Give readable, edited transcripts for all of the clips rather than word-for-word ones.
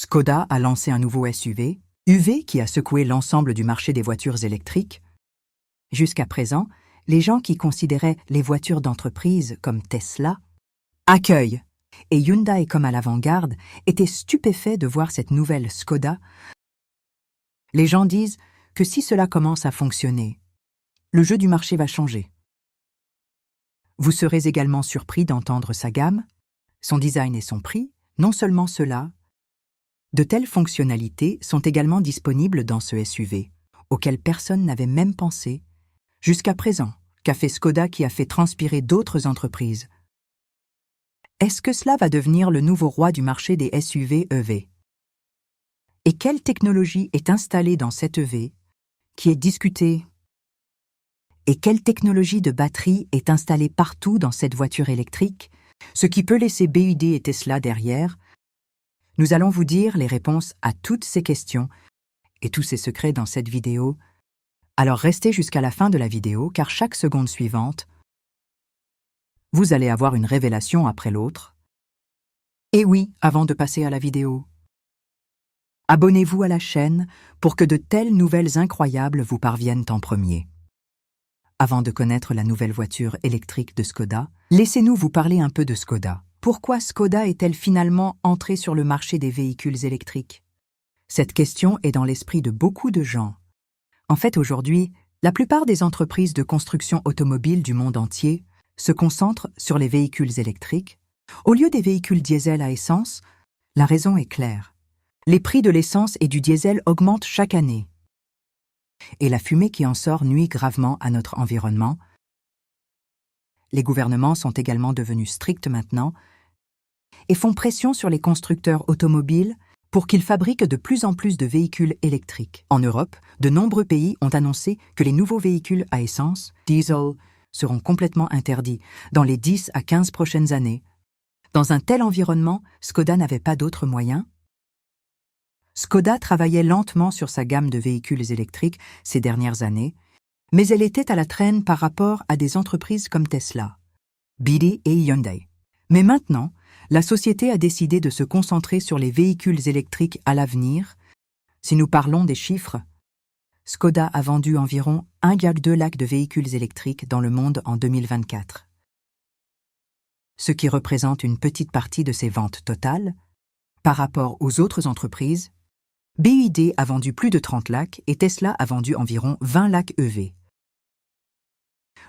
Škoda a lancé un nouveau SUV, UV qui a secoué l'ensemble du marché des voitures électriques. Jusqu'à présent, les gens qui considéraient les voitures d'entreprise comme Tesla accueillent, et Hyundai comme à l'avant-garde étaient stupéfaits de voir cette nouvelle Škoda. Les gens disent que si cela commence à fonctionner, le jeu du marché va changer. Vous serez également surpris d'entendre sa gamme, son design et son prix. Non seulement cela, de telles fonctionnalités sont également disponibles dans ce SUV, auquel personne n'avait même pensé jusqu'à présent, qu'a fait Škoda qui a fait transpirer d'autres entreprises. Est-ce que cela va devenir le nouveau roi du marché des SUV EV? Et quelle technologie est installée dans cet EV qui est discutée? Et quelle technologie de batterie est installée partout dans cette voiture électrique, ce qui peut laisser BYD et Tesla derrière? Nous allons vous dire les réponses à toutes ces questions et tous ces secrets dans cette vidéo. Alors restez jusqu'à la fin de la vidéo car chaque seconde suivante, vous allez avoir une révélation après l'autre. Et oui, avant de passer à la vidéo, abonnez-vous à la chaîne pour que de telles nouvelles incroyables vous parviennent en premier. Avant de connaître la nouvelle voiture électrique de Škoda, laissez-nous vous parler un peu de Škoda. Pourquoi Škoda est-elle finalement entrée sur le marché des véhicules électriques? Cette question est dans l'esprit de beaucoup de gens. En fait, aujourd'hui, la plupart des entreprises de construction automobile du monde entier se concentrent sur les véhicules électriques. Au lieu des véhicules diesel à essence, la raison est claire. Les prix de l'essence et du diesel augmentent chaque année. Et la fumée qui en sort nuit gravement à notre environnement. Les gouvernements sont également devenus stricts maintenant et font pression sur les constructeurs automobiles pour qu'ils fabriquent de plus en plus de véhicules électriques. En Europe, de nombreux pays ont annoncé que les nouveaux véhicules à essence, diesel, seront complètement interdits dans les 10 à 15 prochaines années. Dans un tel environnement, Škoda n'avait pas d'autre moyen. Škoda travaillait lentement sur sa gamme de véhicules électriques ces dernières années, mais elle était à la traîne par rapport à des entreprises comme Tesla, BYD et Hyundai. Mais maintenant, la société a décidé de se concentrer sur les véhicules électriques à l'avenir. Si nous parlons des chiffres, Škoda a vendu environ 1,2 lakh de véhicules électriques dans le monde en 2024. Ce qui représente une petite partie de ses ventes totales. Par rapport aux autres entreprises, BYD a vendu plus de 30 lakhs et Tesla a vendu environ 20 lakhs EV.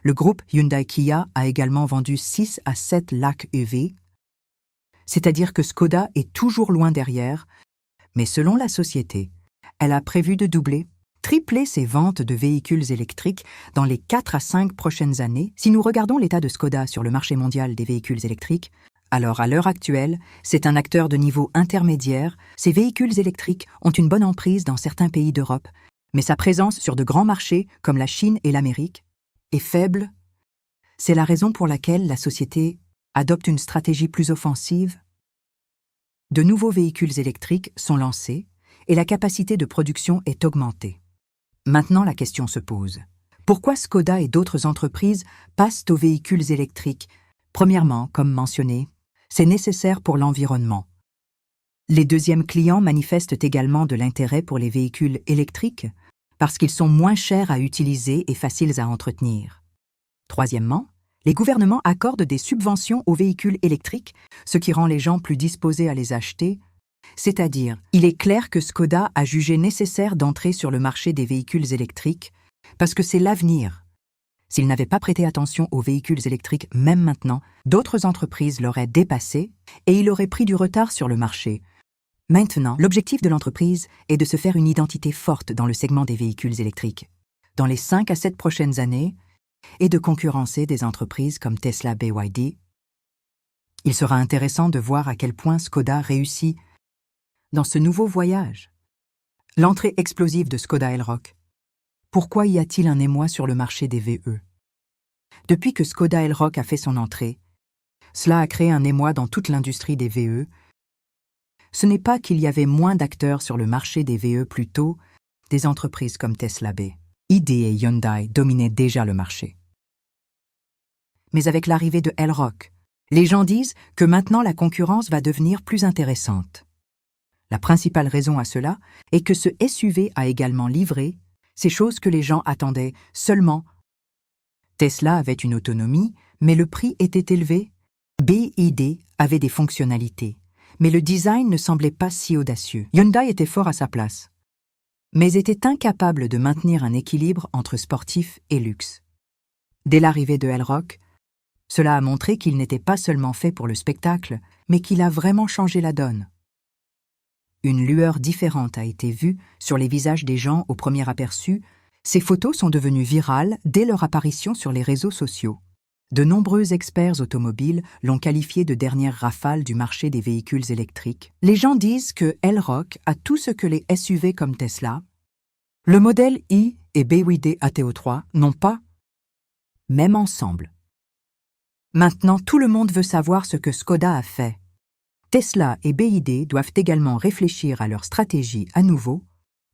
Le groupe Hyundai-Kia a également vendu 6 à 7 lakhs EV, c'est-à-dire que Škoda est toujours loin derrière, mais selon la société, elle a prévu de doubler, tripler ses ventes de véhicules électriques dans les 4 à 5 prochaines années. Si nous regardons l'état de Škoda sur le marché mondial des véhicules électriques, alors à l'heure actuelle, c'est un acteur de niveau intermédiaire. Ces véhicules électriques ont une bonne emprise dans certains pays d'Europe, mais sa présence sur de grands marchés comme la Chine et l'Amérique est faible. C'est la raison pour laquelle la société adopte une stratégie plus offensive. De nouveaux véhicules électriques sont lancés et la capacité de production est augmentée. Maintenant, la question se pose. Pourquoi Škoda et d'autres entreprises passent aux véhicules électriques? Premièrement, comme mentionné, c'est nécessaire pour l'environnement. Les deuxièmes clients manifestent également de l'intérêt pour les véhicules électriques parce qu'ils sont moins chers à utiliser et faciles à entretenir. Troisièmement, les gouvernements accordent des subventions aux véhicules électriques, ce qui rend les gens plus disposés à les acheter. C'est-à-dire, il est clair que Škoda a jugé nécessaire d'entrer sur le marché des véhicules électriques parce que c'est l'avenir. S'ils n'avaient pas prêté attention aux véhicules électriques même maintenant, d'autres entreprises l'auraient dépassé et il aurait pris du retard sur le marché. Maintenant, l'objectif de l'entreprise est de se faire une identité forte dans le segment des véhicules électriques, dans les 5 à 7 prochaines années, et de concurrencer des entreprises comme Tesla, BYD. Il sera intéressant de voir à quel point Škoda réussit dans ce nouveau voyage. L'entrée explosive de Škoda Elroq. Pourquoi y a-t-il un émoi sur le marché des VE? Depuis que Škoda Elroq a fait son entrée, cela a créé un émoi dans toute l'industrie des VE. Ce n'est pas qu'il y avait moins d'acteurs sur le marché des VE plus tôt, des entreprises comme Tesla, BYD et Hyundai dominaient déjà le marché. Mais avec l'arrivée de Elroq, les gens disent que maintenant la concurrence va devenir plus intéressante. La principale raison à cela est que ce SUV a également livré ces choses que les gens attendaient seulement. Tesla avait une autonomie, mais le prix était élevé. BYD avait des fonctionnalités, mais le design ne semblait pas si audacieux. Hyundai était fort à sa place, mais était incapable de maintenir un équilibre entre sportif et luxe. Dès l'arrivée de L-Rock, cela a montré qu'il n'était pas seulement fait pour le spectacle, mais qu'il a vraiment changé la donne. Une lueur différente a été vue sur les visages des gens au premier aperçu. Ces photos sont devenues virales dès leur apparition sur les réseaux sociaux. De nombreux experts automobiles l'ont qualifié de dernière rafale du marché des véhicules électriques. Les gens disent que L-Rock a tout ce que les SUV comme Tesla, le modèle i et BYD ATO3 n'ont pas, même ensemble. Maintenant, tout le monde veut savoir ce que Škoda a fait. Tesla et BYD doivent également réfléchir à leur stratégie à nouveau,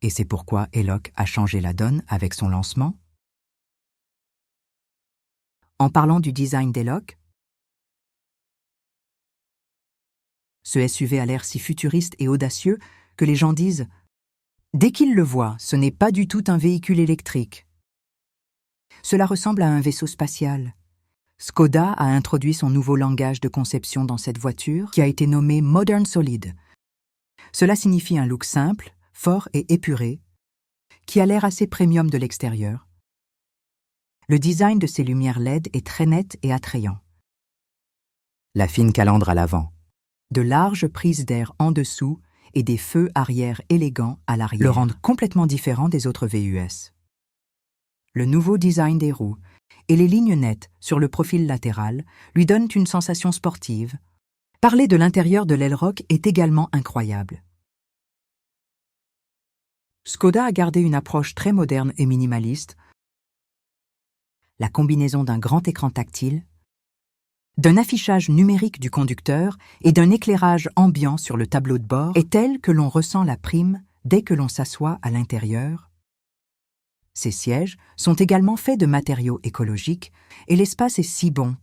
et c'est pourquoi L-Rock a changé la donne avec son lancement. En parlant du design d'L-Rock, ce SUV a l'air si futuriste et audacieux que les gens disent « Dès qu'ils le voient, ce n'est pas du tout un véhicule électrique. Cela ressemble à un vaisseau spatial. » Škoda a introduit son nouveau langage de conception dans cette voiture qui a été nommé Modern Solid. Cela signifie un look simple, fort et épuré, qui a l'air assez premium de l'extérieur. Le design de ces lumières LED est très net et attrayant. La fine calandre à l'avant, de larges prises d'air en dessous et des feux arrière élégants à l'arrière le rendent complètement différent des autres VUS. Le nouveau design des roues et les lignes nettes sur le profil latéral lui donnent une sensation sportive. Parler de l'intérieur de l'L-Rock est également incroyable. Škoda a gardé une approche très moderne et minimaliste. La combinaison d'un grand écran tactile, d'un affichage numérique du conducteur et d'un éclairage ambiant sur le tableau de bord est telle que l'on ressent la prime dès que l'on s'assoit à l'intérieur. Ces sièges sont également faits de matériaux écologiques et l'espace est si bon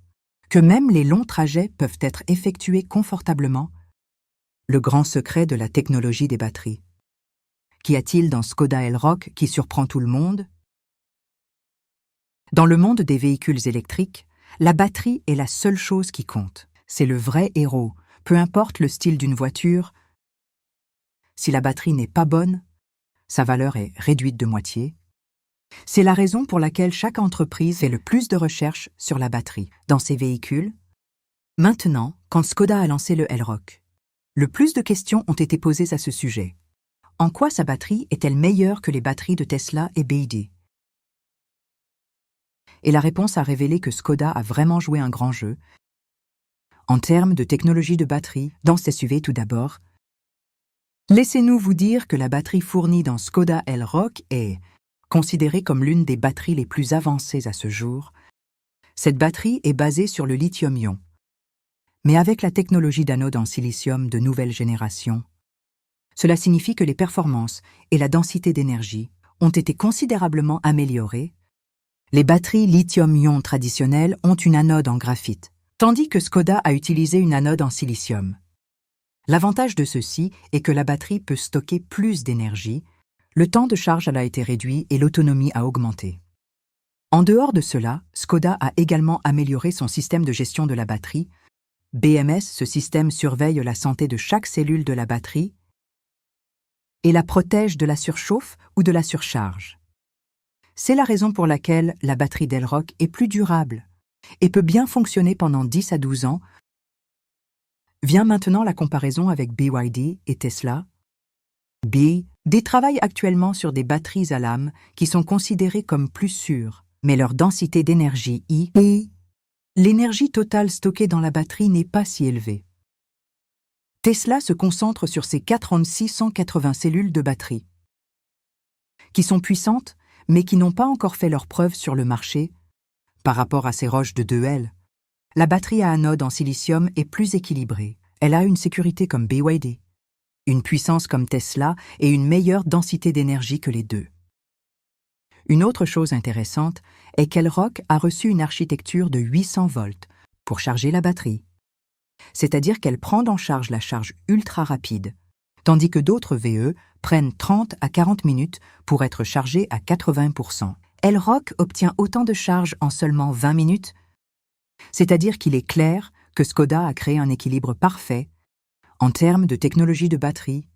que même les longs trajets peuvent être effectués confortablement. Le grand secret de la technologie des batteries. Qu'y a-t-il dans Škoda L-Rock qui surprend tout le monde? Dans le monde des véhicules électriques, la batterie est la seule chose qui compte. C'est le vrai héros, peu importe le style d'une voiture. Si la batterie n'est pas bonne, sa valeur est réduite de moitié. C'est la raison pour laquelle chaque entreprise fait le plus de recherches sur la batterie dans ses véhicules. Maintenant, quand Škoda a lancé le L-Rock, le plus de questions ont été posées à ce sujet. En quoi sa batterie est-elle meilleure que les batteries de Tesla et BYD? Et la réponse a révélé que Škoda a vraiment joué un grand jeu. En termes de technologie de batterie, dans ces SUV tout d'abord, laissez-nous vous dire que la batterie fournie dans Škoda L-Rock est considérée comme l'une des batteries les plus avancées à ce jour. Cette batterie est basée sur le lithium-ion, mais avec la technologie d'anode en silicium de nouvelle génération. Cela signifie que les performances et la densité d'énergie ont été considérablement améliorées. Les batteries lithium-ion traditionnelles ont une anode en graphite, tandis que Škoda a utilisé une anode en silicium. L'avantage de ceci est que la batterie peut stocker plus d'énergie, le temps de charge a été réduit et l'autonomie a augmenté. En dehors de cela, Škoda a également amélioré son système de gestion de la batterie. BMS, ce système surveille la santé de chaque cellule de la batterie et la protège de la surchauffe ou de la surcharge. C'est la raison pour laquelle la batterie d'L-Rock est plus durable et peut bien fonctionner pendant 10 à 12 ans. Vient maintenant la comparaison avec BYD et Tesla. BYD travaille actuellement sur des batteries à lame qui sont considérées comme plus sûres, mais leur densité d'énergie et l'énergie totale stockée dans la batterie n'est pas si élevée. Tesla se concentre sur ses 4680 cellules de batterie, qui sont puissantes, mais qui n'ont pas encore fait leurs preuves sur le marché. Par rapport à ces roches de 2L, la batterie à anode en silicium est plus équilibrée. Elle a une sécurité comme BYD, une puissance comme Tesla et une meilleure densité d'énergie que les deux. Une autre chose intéressante est qu'L-Rock a reçu une architecture de 800 volts pour charger la batterie. C'est-à-dire qu'elle prend en charge la charge ultra rapide, tandis que d'autres VE prennent 30 à 40 minutes pour être chargés à 80%. Elrock obtient autant de charge en seulement 20 minutes, c'est-à-dire qu'il est clair que Škoda a créé un équilibre parfait en termes de technologie de batterie.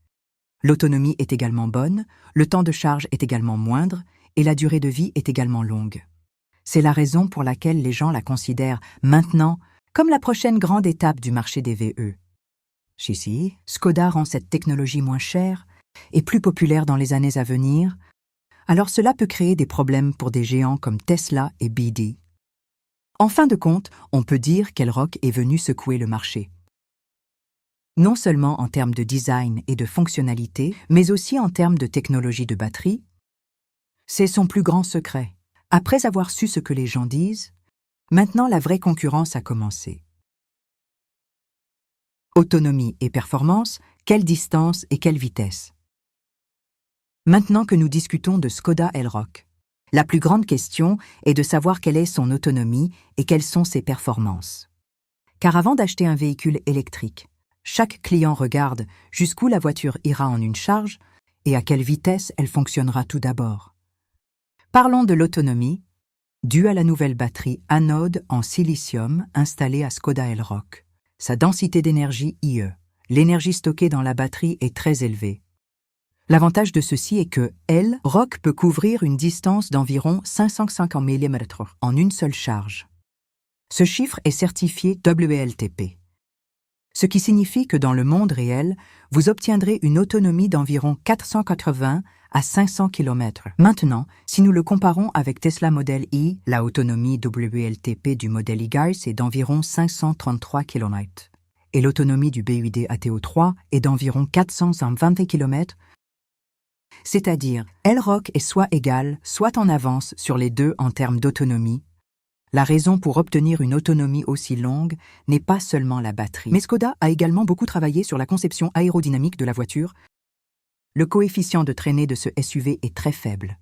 L'autonomie est également bonne, le temps de charge est également moindre et la durée de vie est également longue. C'est la raison pour laquelle les gens la considèrent maintenant comme la prochaine grande étape du marché des VE. Ici, Škoda rend cette technologie moins chère et plus populaire dans les années à venir, alors cela peut créer des problèmes pour des géants comme Tesla et BD. En fin de compte, on peut dire qu'Elrock est venu secouer le marché. Non seulement en termes de design et de fonctionnalité, mais aussi en termes de technologie de batterie. C'est son plus grand secret. Après avoir su ce que les gens disent, maintenant la vraie concurrence a commencé. Autonomie et performance, quelle distance et quelle vitesse? Maintenant que nous discutons de Škoda Elrock, la plus grande question est de savoir quelle est son autonomie et quelles sont ses performances. Car avant d'acheter un véhicule électrique, chaque client regarde jusqu'où la voiture ira en une charge et à quelle vitesse elle fonctionnera tout d'abord. Parlons de l'autonomie, due à la nouvelle batterie anode en silicium installée à Škoda Elrock. Sa densité d'énergie IE, l'énergie stockée dans la batterie est très élevée. L'avantage de ceci est que Elrock peut couvrir une distance d'environ 550 mm en une seule charge. Ce chiffre est certifié WLTP, ce qui signifie que dans le monde réel, vous obtiendrez une autonomie d'environ 480 à 500 km. Maintenant, si nous le comparons avec Tesla Model I, la autonomie WLTP du modèle e-Gaz est d'environ 533 km et l'autonomie du BYD ATO3 est d'environ 420 km, c'est-à-dire Elrock est soit égal, soit en avance sur les deux en termes d'autonomie. La raison pour obtenir une autonomie aussi longue n'est pas seulement la batterie. Mais Škoda a également beaucoup travaillé sur la conception aérodynamique de la voiture. Le coefficient de traînée de ce SUV est très faible,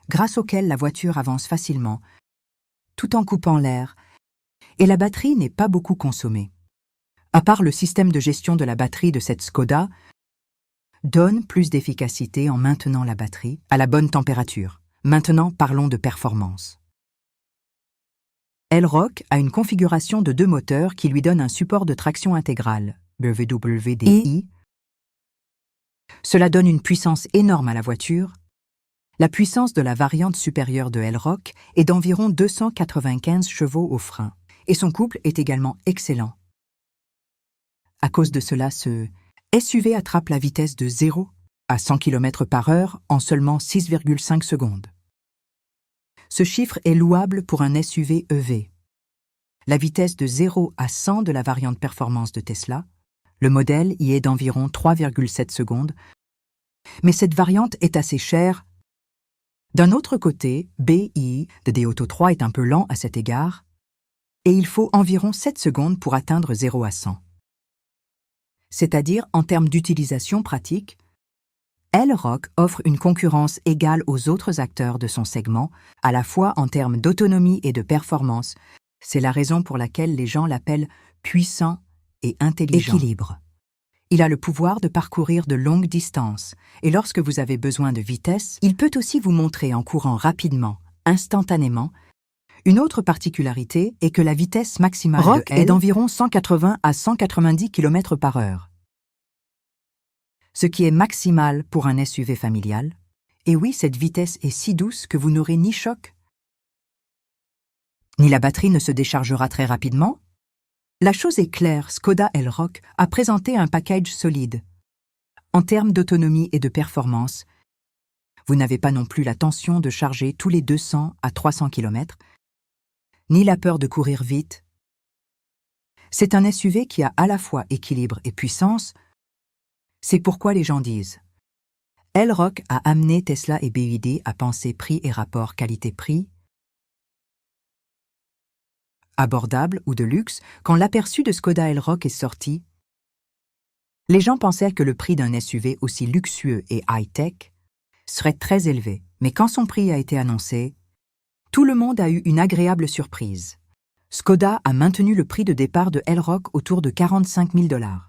grâce auquel la voiture avance facilement, tout en coupant l'air, et la batterie n'est pas beaucoup consommée. À part le système de gestion de la batterie de cette Škoda, donne plus d'efficacité en maintenant la batterie à la bonne température. Maintenant, parlons de performance. Elrock a une configuration de 2 moteurs qui lui donne un support de traction intégrale, WWDI. Cela donne une puissance énorme à la voiture. La puissance de la variante supérieure de Elrock est d'environ 295 chevaux au frein, et son couple est également excellent. À cause de cela, ce SUV attrape la vitesse de 0 à 100 km/h en seulement 6,5 secondes. Ce chiffre est louable pour un SUV EV. La vitesse de 0 à 100 de la variante performance de Tesla, le modèle y est d'environ 3,7 secondes, mais cette variante est assez chère. D'un autre côté, BI de ATO3 est un peu lent à cet égard, et il faut environ 7 secondes pour atteindre 0 à 100. C'est-à-dire, en termes d'utilisation pratique, Elrock offre une concurrence égale aux autres acteurs de son segment, à la fois en termes d'autonomie et de performance. C'est la raison pour laquelle les gens l'appellent puissant et intelligent. Équilibre. Il a le pouvoir de parcourir de longues distances, et lorsque vous avez besoin de vitesse, il peut aussi vous montrer en courant rapidement, instantanément. Une autre particularité est que la vitesse maximale de est d'environ 180 à 190 km/h. Ce qui est maximal pour un SUV familial. Et oui, cette vitesse est si douce que vous n'aurez ni choc, ni la batterie ne se déchargera très rapidement. La chose est claire, Škoda Elrock a présenté un package solide. En termes d'autonomie et de performance, vous n'avez pas non plus la tension de charger tous les 200 à 300 km, ni la peur de courir vite. C'est un SUV qui a à la fois équilibre et puissance. C'est pourquoi les gens disent Elrock a amené Tesla et BYD à penser prix et rapport qualité-prix, abordable ou de luxe. Quand l'aperçu de Škoda Elrock est sorti, les gens pensaient que le prix d'un SUV aussi luxueux et high-tech serait très élevé. Mais quand son prix a été annoncé, tout le monde a eu une agréable surprise. Škoda a maintenu le prix de départ de Elrock autour de 45 000 $.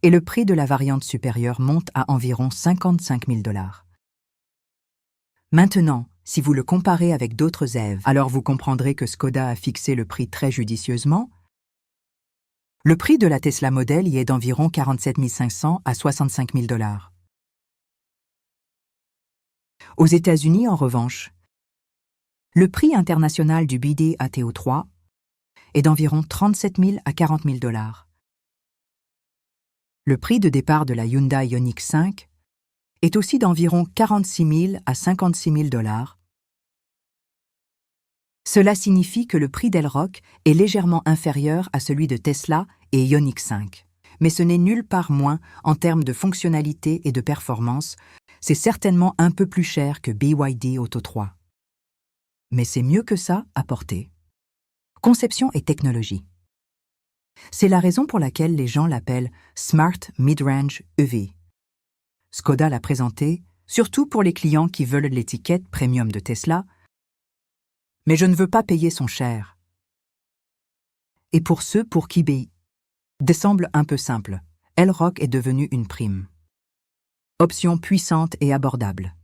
et le prix de la variante supérieure monte à environ 55 000 $. Maintenant, si vous le comparez avec d'autres EV, alors vous comprendrez que Škoda a fixé le prix très judicieusement. Le prix de la Tesla Model y est d'environ 47 500 à 65 000 $. Aux États-Unis, en revanche, le prix international du BD ATO3 est d'environ 37 000 à 40 000 $. Le prix de départ de la Hyundai Ioniq 5 est aussi d'environ 46 000 à 56 000 $. Cela signifie que le prix d'Elroq est légèrement inférieur à celui de Tesla et Ioniq 5. Mais ce n'est nulle part moins en termes de fonctionnalité et de performance, c'est certainement un peu plus cher que BYD Auto 3. Mais c'est mieux que ça à porter. Conception et technologie. C'est la raison pour laquelle les gens l'appellent Smart Mid-Range EV. Škoda l'a présenté, surtout pour les clients qui veulent l'étiquette premium de Tesla, mais je ne veux pas payer son cher. Et pour ceux pour qui BYD semble un peu simple, Elroq est devenu une prime. Option puissante et abordable.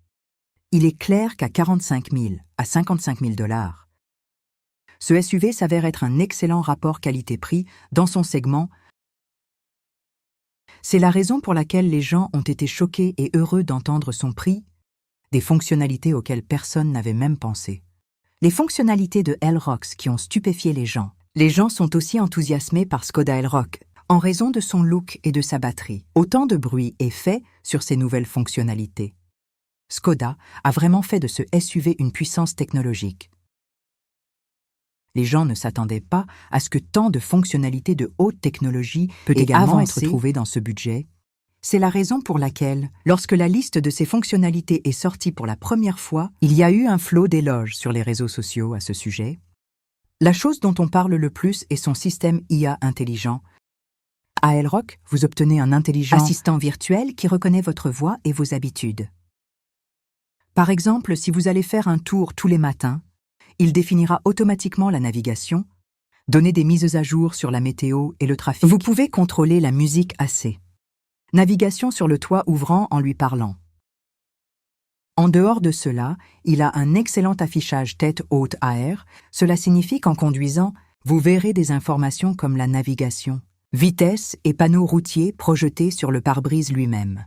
Il est clair qu'à 45 000 à 55 000 $, ce SUV s'avère être un excellent rapport qualité-prix dans son segment. C'est la raison pour laquelle les gens ont été choqués et heureux d'entendre son prix, des fonctionnalités auxquelles personne n'avait même pensé. Les fonctionnalités de Elroq qui ont stupéfié les gens. Les gens sont aussi enthousiasmés par Škoda Elroq, en raison de son look et de sa batterie. Autant de bruit est fait sur ces nouvelles fonctionnalités. Škoda a vraiment fait de ce SUV une puissance technologique. Les gens ne s'attendaient pas à ce que tant de fonctionnalités de haute technologie peut également être trouvées dans ce budget. C'est la raison pour laquelle, lorsque la liste de ces fonctionnalités est sortie pour la première fois, il y a eu un flot d'éloges sur les réseaux sociaux à ce sujet. La chose dont on parle le plus est son système IA intelligent. À Elroq, vous obtenez un intelligent assistant virtuel qui reconnaît votre voix et vos habitudes. Par exemple, si vous allez faire un tour tous les matins, il définira automatiquement la navigation, donner des mises à jour sur la météo et le trafic. Vous pouvez contrôler la musique AC. Navigation sur le toit ouvrant en lui parlant. En dehors de cela, il a un excellent affichage tête haute AR. Cela signifie qu'en conduisant, vous verrez des informations comme la navigation, vitesse et panneaux routiers projetés sur le pare-brise lui-même.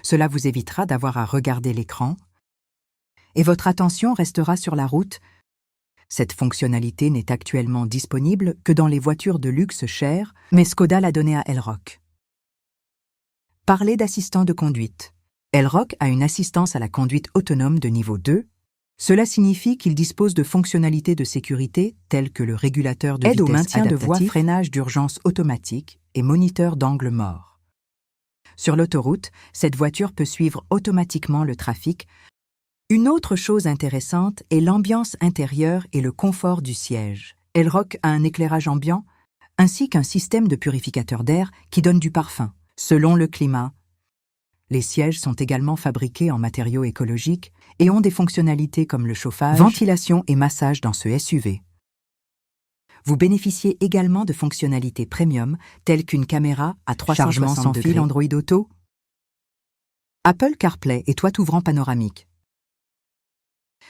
Cela vous évitera d'avoir à regarder l'écran et votre attention restera sur la route. Cette fonctionnalité n'est actuellement disponible que dans les voitures de luxe chères, mais Škoda l'a donnée à Elroq. Parler d'assistant de conduite. Elroq a une assistance à la conduite autonome de niveau 2. Cela signifie qu'il dispose de fonctionnalités de sécurité telles que le régulateur de vitesse, aide au maintien de voie, freinage d'urgence automatique et moniteur d'angle mort. Sur l'autoroute, cette voiture peut suivre automatiquement le trafic. Une autre chose intéressante est l'ambiance intérieure et le confort du siège. Elroq a un éclairage ambiant ainsi qu'un système de purificateur d'air qui donne du parfum. Selon le climat, les sièges sont également fabriqués en matériaux écologiques et ont des fonctionnalités comme le chauffage, ventilation et massage dans ce SUV. Vous bénéficiez également de fonctionnalités premium telles qu'une caméra à 360 chargement sans fil Android Auto, Apple CarPlay et toit ouvrant panoramique.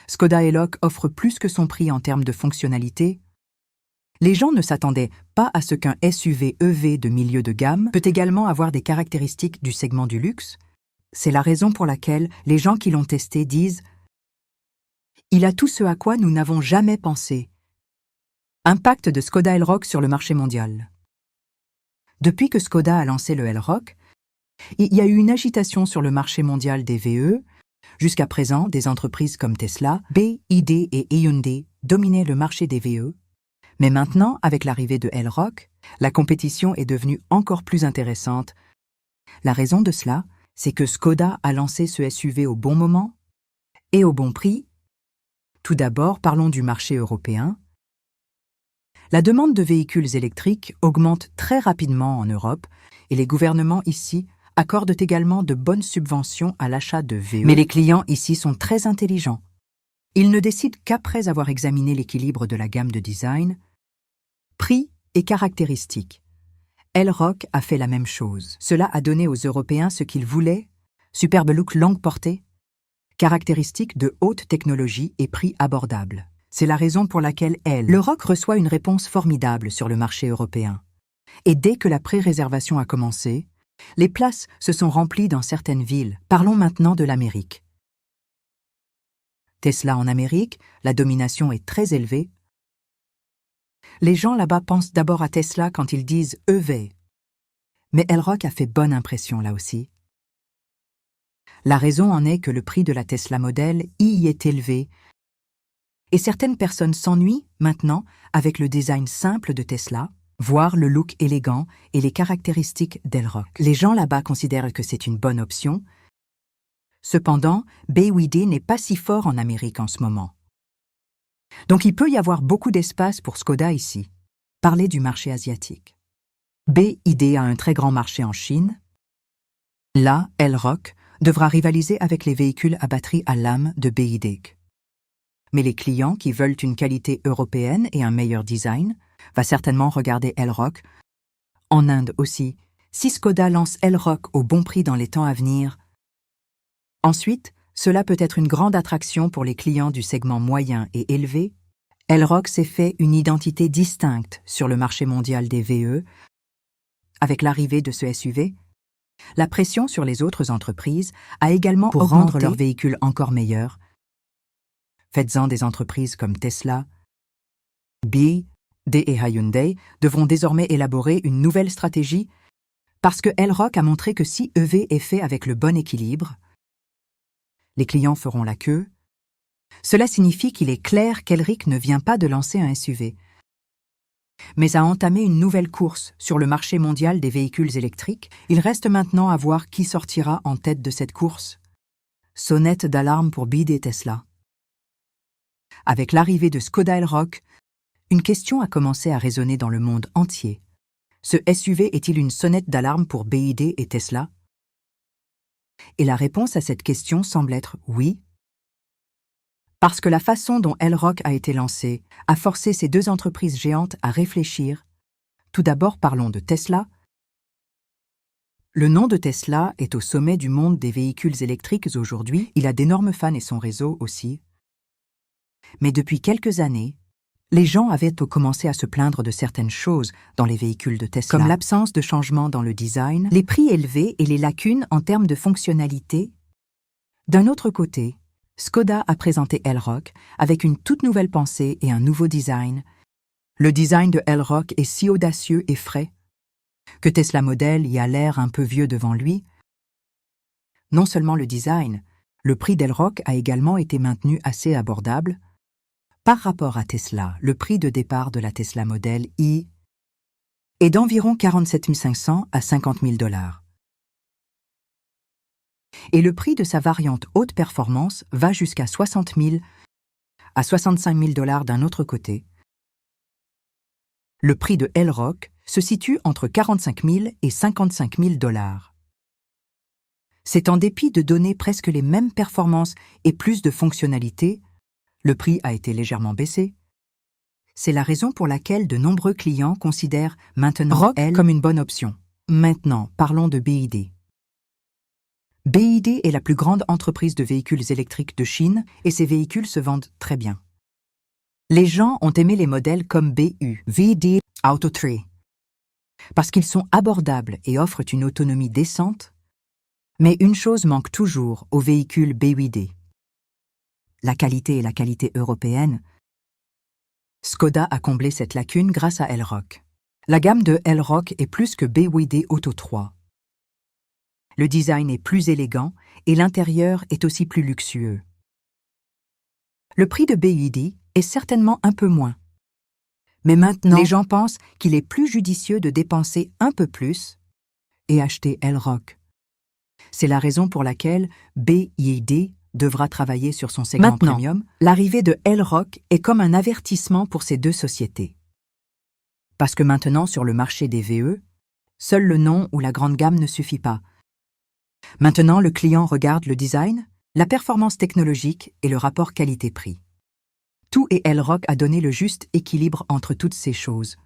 Škoda Elroq offre plus que son prix en termes de fonctionnalités. Les gens ne s'attendaient pas à ce qu'un SUV EV de milieu de gamme peut également avoir des caractéristiques du segment du luxe. C'est la raison pour laquelle les gens qui l'ont testé disent « Il a tout ce à quoi nous n'avons jamais pensé ». Impact de Škoda Elroq sur le marché mondial. Depuis que Škoda a lancé le Elroq, il y a eu une agitation sur le marché mondial des VE. Jusqu'à présent, des entreprises comme Tesla, BYD et Hyundai dominaient le marché des VE. Mais maintenant, avec l'arrivée de Elroq, la compétition est devenue encore plus intéressante. La raison de cela, c'est que Škoda a lancé ce SUV au bon moment et au bon prix. Tout d'abord, parlons du marché européen. La demande de véhicules électriques augmente très rapidement en Europe et les gouvernements ici accordent également de bonnes subventions à l'achat de VE. Mais les clients ici sont très intelligents. Ils ne décident qu'après avoir examiné l'équilibre de la gamme de design, prix et caractéristiques. Elrock a fait la même chose. Cela a donné aux Européens ce qu'ils voulaient, superbe look longue portée, caractéristiques de haute technologie et prix abordable. C'est la raison pour laquelle Elrock reçoit une réponse formidable sur le marché européen. Et dès que la pré-réservation a commencé, les places se sont remplies dans certaines villes. Parlons maintenant de l'Amérique. Tesla en Amérique, la domination est très élevée. Les gens là-bas pensent d'abord à Tesla quand ils disent EV. Mais Elrock a fait bonne impression là aussi. La raison en est que le prix de la Tesla Model Y est élevé et certaines personnes s'ennuient maintenant avec le design simple de Tesla, voire le look élégant et les caractéristiques d'Elrock. Les gens là-bas considèrent que c'est une bonne option. Cependant, BYD n'est pas si fort en Amérique en ce moment. Donc il peut y avoir beaucoup d'espace pour Škoda ici. Parler du marché asiatique. BYD a un très grand marché en Chine. Là, Elrock devra rivaliser avec les véhicules à batterie à lame de BYD. Mais les clients qui veulent une qualité européenne et un meilleur design vont certainement regarder Elrock. En Inde aussi, si Škoda lance Elrock au bon prix dans les temps à venir. Ensuite, cela peut être une grande attraction pour les clients du segment moyen et élevé. Elrock s'est fait une identité distincte sur le marché mondial des VE. Avec l'arrivée de ce SUV, la pression sur les autres entreprises a également pour rendre leurs véhicules encore meilleurs. Faites-en des entreprises comme Tesla, BYD et Hyundai devront désormais élaborer une nouvelle stratégie parce que Elrock a montré que si EV est fait avec le bon équilibre, les clients feront la queue. Cela signifie qu'il est clair qu'Elric ne vient pas de lancer un SUV, mais a entamé une nouvelle course sur le marché mondial des véhicules électriques. Il reste maintenant à voir qui sortira en tête de cette course. Sonnette d'alarme pour BYD et Tesla. Avec l'arrivée de Škoda Elrock, une question a commencé à résonner dans le monde entier. Ce SUV est-il une sonnette d'alarme pour BYD et Tesla? Et la réponse à cette question semble être oui. Parce que la façon dont Elrock a été lancé a forcé ces deux entreprises géantes à réfléchir. Tout d'abord, parlons de Tesla. Le nom de Tesla est au sommet du monde des véhicules électriques aujourd'hui. Il a d'énormes fans et son réseau aussi. Mais depuis quelques années, les gens avaient commencé à se plaindre de certaines choses dans les véhicules de Tesla, comme l'absence de changement dans le design, les prix élevés et les lacunes en termes de fonctionnalité. D'un autre côté, Škoda a présenté Elrock avec une toute nouvelle pensée et un nouveau design. Le design de Elrock est si audacieux et frais que Tesla Model y a l'air un peu vieux devant lui. Non seulement le design, le prix d'Elrock a également été maintenu assez abordable. Par rapport à Tesla, le prix de départ de la Tesla Model Y est d'environ 47 500 à 50 000 $. Et le prix de sa variante haute performance va jusqu'à 60 000 à 65 000 $ d'un autre côté. Le prix de Elrock se situe entre 45 000 et 55 000 $. C'est en dépit de donner presque les mêmes performances et plus de fonctionnalités, le prix a été légèrement baissé. C'est la raison pour laquelle de nombreux clients considèrent maintenant Elrock comme une bonne option. Maintenant, parlons de BYD. BYD est la plus grande entreprise de véhicules électriques de Chine et ses véhicules se vendent très bien. Les gens ont aimé les modèles comme BYD Auto3 parce qu'ils sont abordables et offrent une autonomie décente. Mais une chose manque toujours aux véhicules BYD. La qualité et la qualité européenne. Škoda a comblé cette lacune grâce à Elrock. La gamme de Elrock est plus que BYD Auto 3. Le design est plus élégant et l'intérieur est aussi plus luxueux. Le prix de BYD est certainement un peu moins. Mais maintenant, les gens pensent qu'il est plus judicieux de dépenser un peu plus et acheter Elrock. C'est la raison pour laquelle BYD devra travailler sur son segment premium. L'arrivée de Elrock est comme un avertissement pour ces deux sociétés. Parce que maintenant, sur le marché des VE, seul le nom ou la grande gamme ne suffit pas. Maintenant, le client regarde le design, la performance technologique et le rapport qualité-prix. Tout et Elrock a donné le juste équilibre entre toutes ces choses.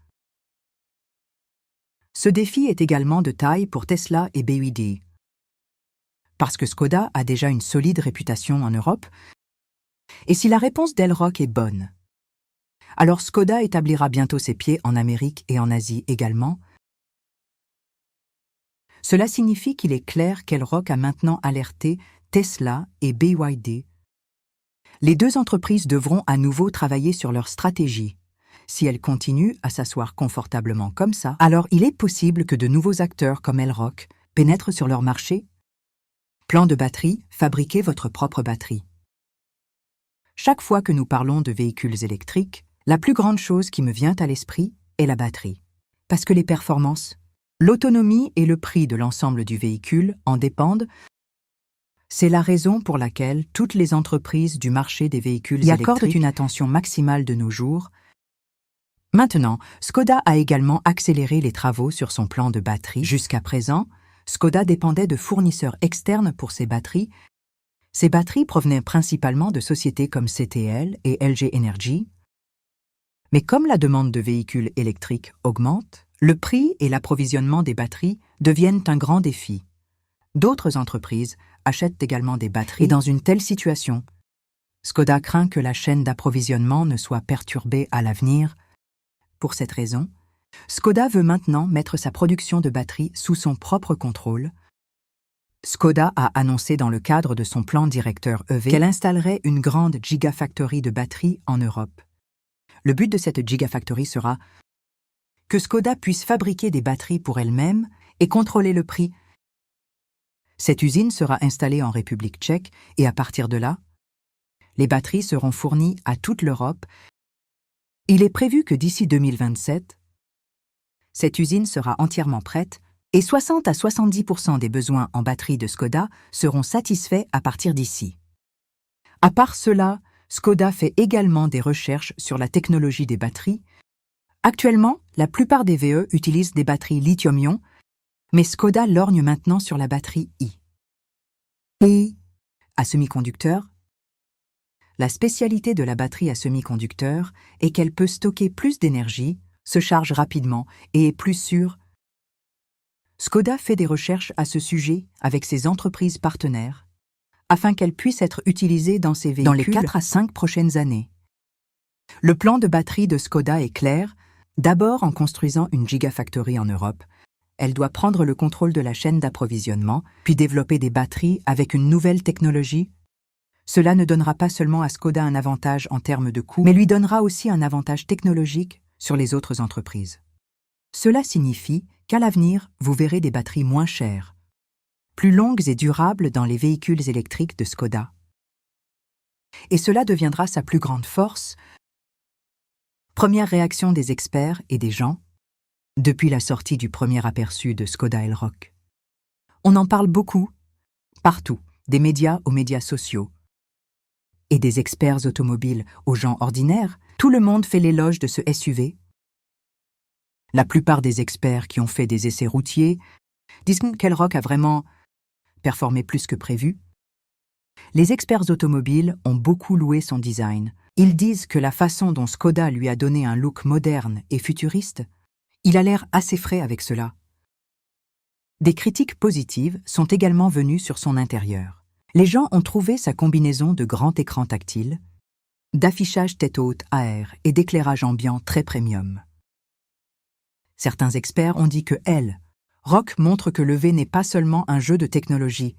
Ce défi est également de taille pour Tesla et BYD. Parce que Škoda a déjà une solide réputation en Europe, et si la réponse d'Elrock est bonne, alors Škoda établira bientôt ses pieds en Amérique et en Asie également. Cela signifie qu'il est clair qu'Elrock a maintenant alerté Tesla et BYD. Les deux entreprises devront à nouveau travailler sur leur stratégie. Si elles continuent à s'asseoir confortablement comme ça, alors il est possible que de nouveaux acteurs comme Elrock pénètrent sur leur marché. Plan de batterie, fabriquez votre propre batterie. Chaque fois que nous parlons de véhicules électriques, la plus grande chose qui me vient à l'esprit est la batterie. Parce que les performances, l'autonomie et le prix de l'ensemble du véhicule en dépendent. C'est la raison pour laquelle toutes les entreprises du marché des véhicules y accordent une attention maximale de nos jours. Maintenant, Škoda a également accéléré les travaux sur son plan de batterie. Jusqu'à présent, Škoda dépendait de fournisseurs externes pour ses batteries. Ces batteries provenaient principalement de sociétés comme CTL et LG Energy. Mais comme la demande de véhicules électriques augmente, le prix et l'approvisionnement des batteries deviennent un grand défi. D'autres entreprises achètent également des batteries. Et dans une telle situation, Škoda craint que la chaîne d'approvisionnement ne soit perturbée à l'avenir. Pour cette raison, Škoda veut maintenant mettre sa production de batteries sous son propre contrôle. Škoda a annoncé dans le cadre de son plan directeur EV qu'elle installerait une grande gigafactory de batteries en Europe. Le but de cette gigafactory sera que Škoda puisse fabriquer des batteries pour elle-même et contrôler le prix. Cette usine sera installée en République tchèque et à partir de là, les batteries seront fournies à toute l'Europe. Il est prévu que d'ici 2027, cette usine sera entièrement prête et 60 à 70% des besoins en batterie de Škoda seront satisfaits à partir d'ici. À part cela, Škoda fait également des recherches sur la technologie des batteries. Actuellement, la plupart des VE utilisent des batteries lithium-ion, mais Škoda lorgne maintenant sur la batterie I. Et à semi-conducteur, la spécialité de la batterie à semi-conducteur est qu'elle peut stocker plus d'énergie, se charge rapidement et est plus sûre. Škoda fait des recherches à ce sujet avec ses entreprises partenaires afin qu'elles puissent être utilisées dans ses véhicules dans les 4 à 5 prochaines années. Le plan de batterie de Škoda est clair. D'abord, en construisant une gigafactory en Europe, elle doit prendre le contrôle de la chaîne d'approvisionnement, puis développer des batteries avec une nouvelle technologie. Cela ne donnera pas seulement à Škoda un avantage en termes de coût, mais lui donnera aussi un avantage technologique sur les autres entreprises. Cela signifie qu'à l'avenir, vous verrez des batteries moins chères, plus longues et durables dans les véhicules électriques de Škoda. Et cela deviendra sa plus grande force. Première réaction des experts et des gens depuis la sortie du premier aperçu de Škoda Elrock. On en parle beaucoup, partout, des médias aux médias sociaux. Et des experts automobiles aux gens ordinaires, tout le monde fait l'éloge de ce SUV. La plupart des experts qui ont fait des essais routiers disent qu'Elrock a vraiment performé plus que prévu. Les experts automobiles ont beaucoup loué son design. Ils disent que la façon dont Škoda lui a donné un look moderne et futuriste, il a l'air assez frais avec cela. Des critiques positives sont également venues sur son intérieur. Les gens ont trouvé sa combinaison de grand écran tactile, d'affichage tête haute AR et d'éclairage ambiant très premium. Certains experts ont dit que Elrock montre que le V n'est pas seulement un jeu de technologie.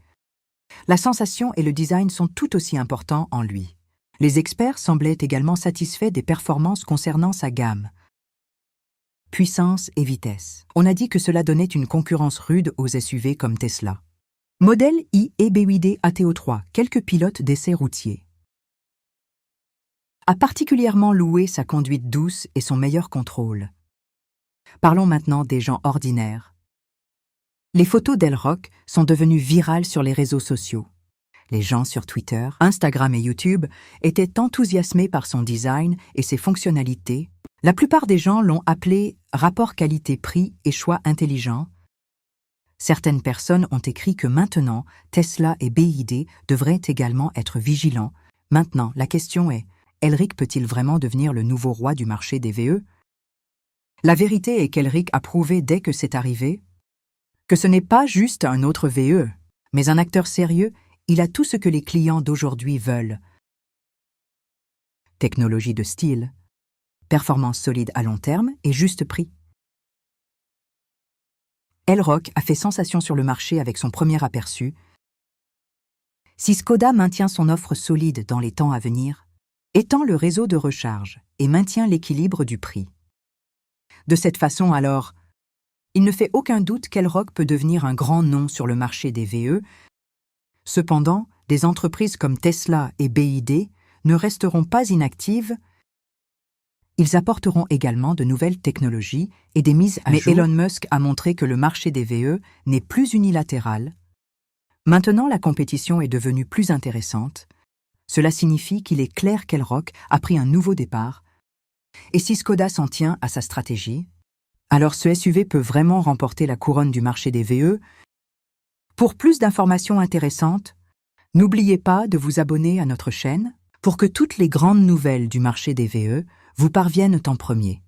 La sensation et le design sont tout aussi importants en lui. Les experts semblaient également satisfaits des performances concernant sa gamme. Puissance et vitesse. On a dit que cela donnait une concurrence rude aux SUV comme Tesla. Modèle I et BYD ATO3, quelques pilotes d'essais routiers. A particulièrement loué sa conduite douce et son meilleur contrôle. Parlons maintenant des gens ordinaires. Les photos d'Elrock sont devenues virales sur les réseaux sociaux. Les gens sur Twitter, Instagram et YouTube étaient enthousiasmés par son design et ses fonctionnalités. La plupart des gens l'ont appelé « rapport qualité-prix et choix intelligent ». Certaines personnes ont écrit que maintenant, Tesla et BYD devraient également être vigilants. Maintenant, la question est, Elric peut-il vraiment devenir le nouveau roi du marché des VE ? La vérité est qu'Elric a prouvé dès que c'est arrivé que ce n'est pas juste un autre VE, mais un acteur sérieux. Il a tout ce que les clients d'aujourd'hui veulent. Technologie de style, performance solide à long terme et juste prix. Elrock a fait sensation sur le marché avec son premier aperçu. Si Škoda maintient son offre solide dans les temps à venir, étend le réseau de recharge et maintient l'équilibre du prix. De cette façon alors, il ne fait aucun doute qu'Elrock peut devenir un grand nom sur le marché des VE. Cependant, des entreprises comme Tesla et BYD ne resteront pas inactives. Ils apporteront également de nouvelles technologies et des mises à jour. Mais Elon Musk a montré que le marché des VE n'est plus unilatéral. Maintenant, la compétition est devenue plus intéressante. Cela signifie qu'il est clair qu'Elrock a pris un nouveau départ. Et si Škoda s'en tient à sa stratégie, alors ce SUV peut vraiment remporter la couronne du marché des VE. Pour plus d'informations intéressantes, n'oubliez pas de vous abonner à notre chaîne pour que toutes les grandes nouvelles du marché des VE vous parviennent en premier.